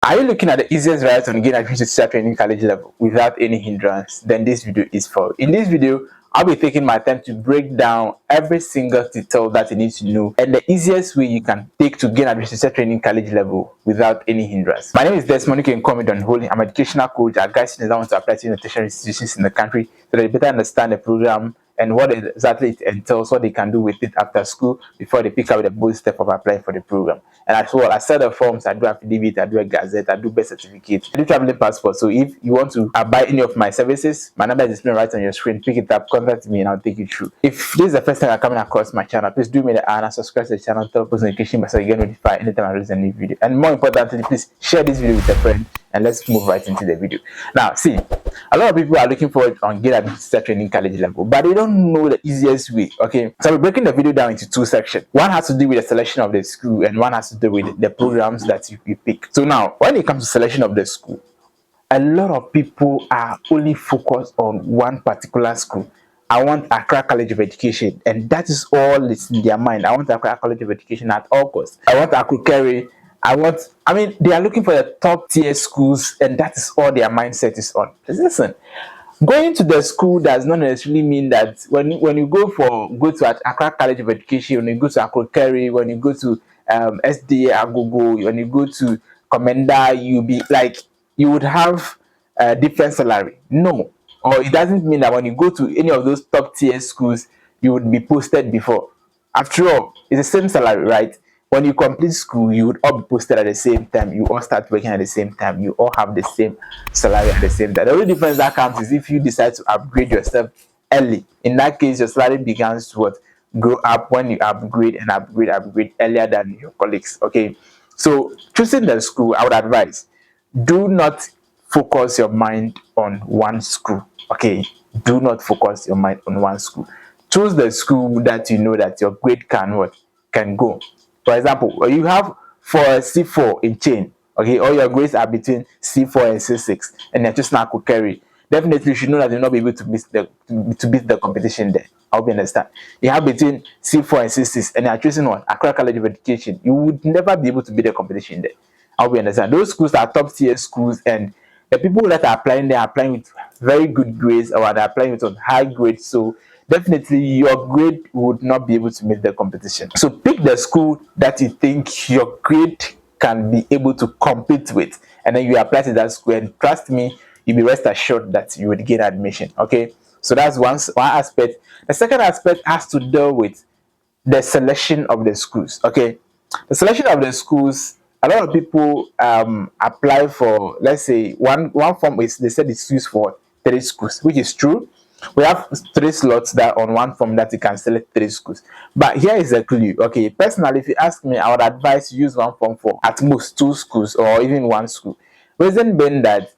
Are you looking at the easiest route on gain admission to teacher training college level without any hindrance? Then this video is for you. In this video, I'll be taking my time to break down every single detail that you need to know and the easiest way you can take to gain admission to teacher training college level without any hindrance. My name is Desmond. You can call me Don Holy. I'm an educational coach. I guide students that want to apply to tertiary institutions in the country so that they better understand the program and what exactly it entails, what they can do with it after school before they pick up the bold step of applying for the program. And as well, I sell the forms, I do affidavit, I do a gazette, I do birth certificate, I do traveling passport. So if you want to buy any of my services, my number is displayed right on your screen. Pick it up, contact me, and I'll take you through. If this is the first time you're coming across my channel, please do me the honor, subscribe to the channel, turn on post notification so you get notified anytime I release a new video. And more importantly, please share this video with a friend. And let's move right into the video. Now, see, a lot of people are looking forward on gain admission to training college level, but they don't know the easiest way. Okay, so we're breaking the video down into two sections. One has to do with the selection of the school, and one has to do with the programs that you pick. So now, when it comes to selection of the school, a lot of people are only focused on one particular school. I want Accra College of Education, and that is all that's in their mind. I want Accra College of Education at all costs. I want Akrukeri. I mean, they are looking for the top tier schools, and that is all their mindset is on. Listen, going to the school does not necessarily mean that when you go to Accra College of Education, when you go to Akrukeri, when you go to SDA Agogo, when you go to Commander, you would have a different salary. No, or it doesn't mean that when you go to any of those top tier schools, you would be posted before. After all, it's the same salary, right? When you complete school, you would all be posted at the same time. You all start working at the same time. You all have the same salary at the same time. The only difference that comes is if you decide to upgrade yourself early. In that case, your salary begins to grow up when you upgrade earlier than your colleagues. Okay, so choosing the school, I would advise, do not focus your mind on one school. Okay, do not focus your mind on one school. Choose the school that you know that your grade can go. For example, you have for C4 in chain, okay, all your grades are between C4 and C6, and you're just not carry. Definitely, you should know that you'll not be able to beat the competition there. I hope you understand. You have between C4 and C6, and you're choosing one, Accra College of Education. You would never be able to beat the competition there. I hope you understand. Those schools are top tier schools, and the people that are applying, they are applying with very good grades, or they're applying with high grades. So definitely your grade would not be able to meet the competition. So pick the school that you think your grade can be able to compete with, and then you apply to that school, and trust me, you'll be rest assured that you would get admission. Okay, so that's one aspect. The second aspect has to do with the selection of the schools. Okay, the selection of the schools, a lot of people apply for, let's say, one form is, they said it's used for 3 schools, which is true. We have 3 slots that on one form that you can select 3 schools. But here is a clue. Okay, personally, if you ask me, I would advise you use one form for at most 2 schools or even 1 school. Reason being that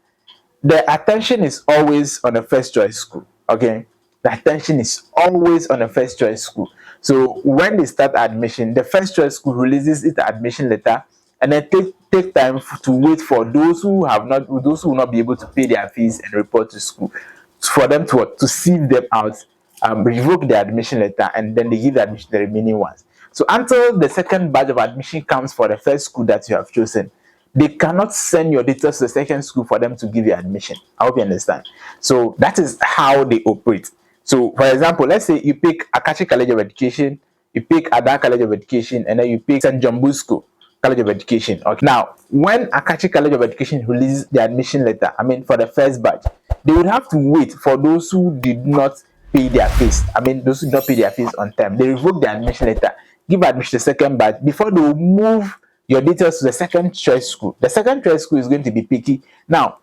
the attention is always on the first choice school. Okay, the attention is always on the first choice school. So when they start admission, the first choice school releases its admission letter, and then take time to wait for those who will not be able to pay their fees and report to school, for them to sieve them out, revoke the admission letter, and then they give the admission the remaining ones. So until the second batch of admission comes for the first school that you have chosen, they cannot send your details to the second school for them to give you admission. I hope you understand. So that is how they operate. So for example, let's say you pick Akachi College of Education, you pick Ada College of Education, and then you pick St. John Bosco College of Education. Okay. Now, when Akachi College of Education releases the admission letter, I mean for the first batch, they would have to wait for those who did not pay their fees. I mean, those who did not pay their fees on time. They revoke the admission letter, give admission to the second batch before they will move your details to the second choice school. The second choice school is going to be Picky. Now,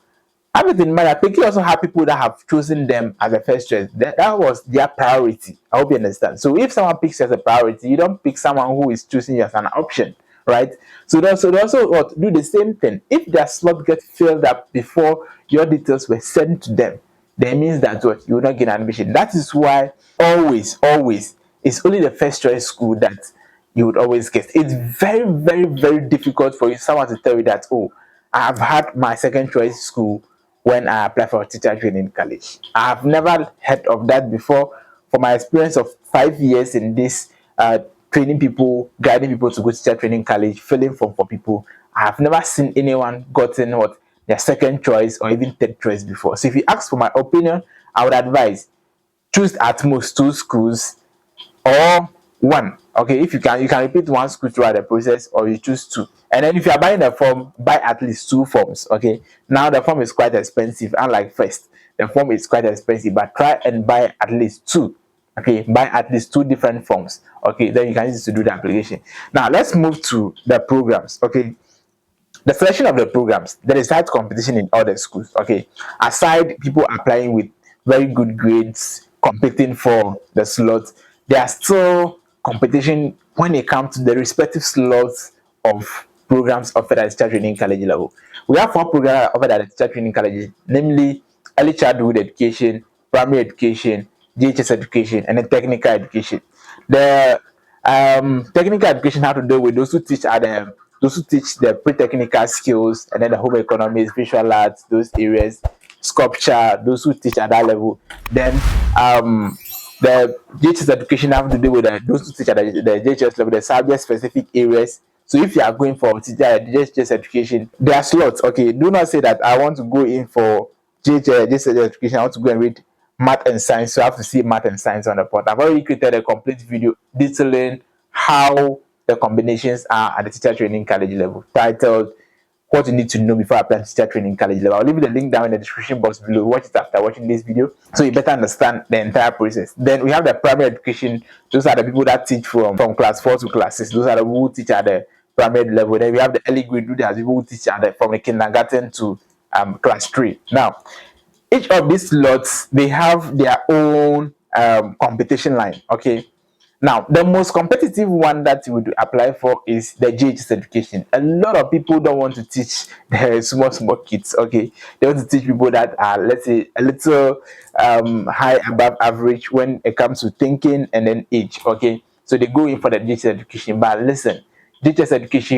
have it in mind that Picky also have people that have chosen them as a first choice. That was their priority. I hope you understand. So if someone picks you as a priority, you don't pick someone who is choosing you as an option, right? So they also do the same thing. If their slot gets filled up before your details were sent to them, that means that you will not get admission. That is why always, it's only the first choice school that you would always get. It's very, very, very difficult for someone to tell you that, oh, I've had my second choice school when I apply for teacher training college. I've never heard of that before. For my experience of 5 years in this, training people, guiding people to go to teacher training college, filling form for people, I have never seen anyone gotten what their second choice or even third choice before. So if you ask for my opinion, I would advise choose at most 2 schools or one. Okay, if you can repeat one school throughout the process, or you choose two. And then if you are buying a form, buy at least 2 forms. Okay, now the form is quite expensive, unlike first. The form is quite expensive, but try and buy at least two. Okay, buy at least 2 different forms. Okay, then you can use it to do the application. Now let's move to the programs. Okay, the selection of the programs, there is high competition in all the schools. Okay, aside people applying with very good grades competing for the slots, there are still competition when it comes to the respective slots of programs offered at teacher training college level. We have 4 programs offered at the teacher training college, namely early childhood education, primary education, GHS education, and then technical education. The technical education have to do with those who teach the pre-technical skills, and then the home economics, visual arts, those areas, sculpture, those who teach at that level. Then the JHS education have to do with those who teach at the JHS level, the subject specific areas. So if you are going for teacher JHS education, there are slots. Okay, do not say that I want to go in for JHS education, I want to go and read math and science, so I have to see math and science on the port. I've already created a complete video detailing how the combinations are at the teacher training college level, titled what you need to know before applying to teacher training college level. I'll leave the link down in the description box below. Watch it after watching this video so you better understand the entire process. Then we have the primary education. Those are the people that teach from class 4 to class 6. Those are the people who teach at the primary level. Then we have the early grade. Those are the people who teach at from the kindergarten to class 3. Now, each of these slots, they have their own competition line. Okay, now the most competitive one that you would apply for is the JHS education. A lot of people don't want to teach the small kids. Okay, they want to teach people that are, let's say, a little high above average when it comes to thinking and then age. Okay, so they go in for the JHS education. But listen, JHS education,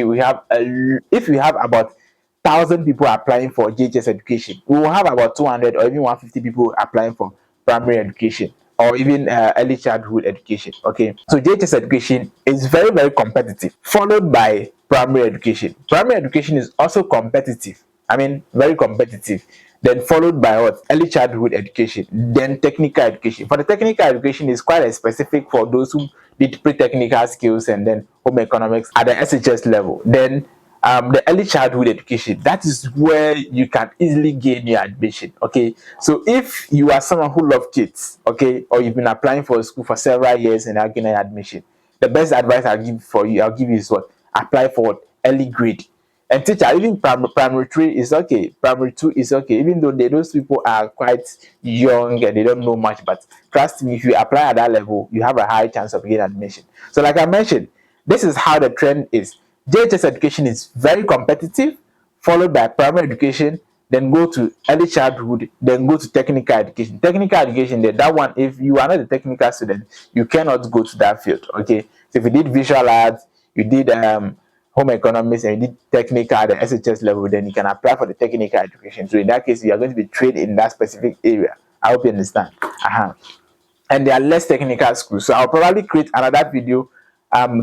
if we have about 1,000 people applying for JHS education, we will have about 200 or even 150 people applying for primary education or even early childhood education. Okay, so JHS education is very competitive, followed by primary education. Primary education is also competitive, I mean very competitive, then followed by what, early childhood education, then technical education. For the technical education, is quite specific for those who did pre-technical skills and then home economics at the SHS level. Then the early childhood education, that is where you can easily gain your admission. Okay, so if you are someone who loves kids, okay, or you've been applying for a school for several years and are getting an admission, the best advice I'll give you is what, apply for early grade. And teacher, even primary 3 is okay, primary 2 is okay, even though those people are quite young and they don't know much. But trust me, if you apply at that level, you have a high chance of getting admission. So like I mentioned, this is how the trend is. JHS education is very competitive, followed by primary education, then go to early childhood, then go to technical education. Technical education, that one, if you are not a technical student, you cannot go to that field. Okay, so if you did visual arts, you did home economics, and you did technical at the SHS level, then you can apply for the technical education. So in that case, you are going to be trained in that specific area. I hope you understand. And there are less technical schools, so I'll probably create another video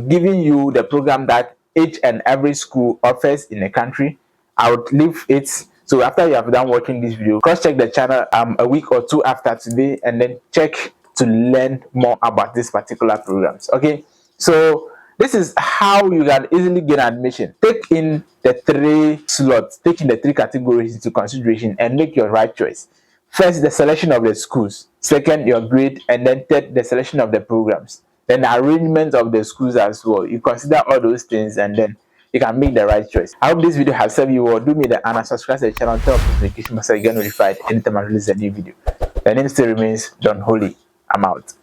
giving you the program that each and every school offers in the country. I would leave it, so after you have done watching this video, cross check the channel a week or two after today, and then check to learn more about these particular programs. Okay, so this is how you can easily get admission. Take in the 3 slots, take in the 3 categories into consideration, and make your right choice. First, the selection of the schools. Second, your grade. And then third, the selection of the programs. Then the arrangement of the schools as well. You consider all those things, and then you can make the right choice. I hope this video has served you well. Do me the honor, subscribe to the channel, turn on notification bell so you get notified anytime I release a new video. The name still remains Don Holy. I'm out.